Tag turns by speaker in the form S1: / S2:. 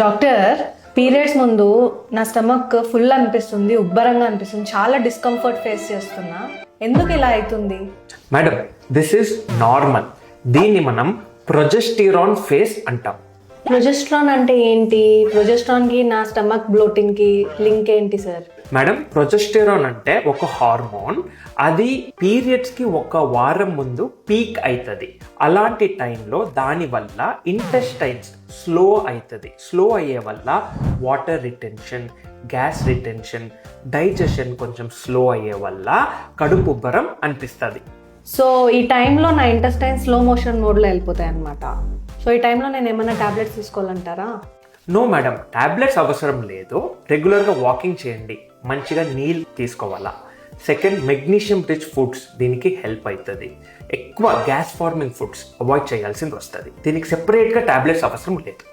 S1: Doctor, periods ముందు నా stomach full అనిపిస్తుంది, ఉబ్బరంగా అనిపిస్తుంది, చాలా డిస్కంఫర్ట్ ఫేస్ చేస్తున్నా. ఎందుకు ఇలా అవుతుంది?
S2: Madam, this is normal. దీన్ని మనం ప్రొజెస్టిరాన్ ఫేస్ అంటాం.
S1: ప్రొజెస్ట్రాన్ అంటే ఏంటి? ప్రొజెస్ట్రాన్కి నా స్టమక్ బ్లోటింగ్కి లింక్ ఏంటి సార్?
S2: మేడం, ప్రొజెస్టెరాన్ అంటే ఒక హార్మోన్. అది పీరియడ్స్కి ఒక వారం ముందు పీక్ అవుతుంది. అలాంటి టైంలో దానివల్ల ఇంటెస్టైన్స్ స్లో అవుతుంది. స్లో అయ్యే వల్ల water retention, gas retention, digestion కొంచెం స్లో అయ్యే వల్ల కడుపు ఉబ్బరం అనిపిస్తుంది.
S1: సో ఈ టైంలో నా ఇంటెస్టైన్ స్లో మోషన్ మోడ్లో వెళ్ళిపోతాయి అనమాట. సో ఈ టైంలో నేను ఏమైనా టాబ్లెట్స్ తీసుకోవాలంటారా?
S2: నో మేడం, టాబ్లెట్స్ అవసరం లేదు. రెగ్యులర్గా వాకింగ్ చేయండి, మంచిగా నీళ్ళు తీసుకోవాలా. సెకండ్, మెగ్నీషియం రిచ్ ఫుడ్స్ దీనికి హెల్ప్ అవుతుంది. ఎక్కువ గ్యాస్ ఫార్మింగ్ ఫుడ్స్ అవాయిడ్ చేయాల్సింది వస్తుంది. దీనికి సెపరేట్గా టాబ్లెట్స్ అవసరం లేదు.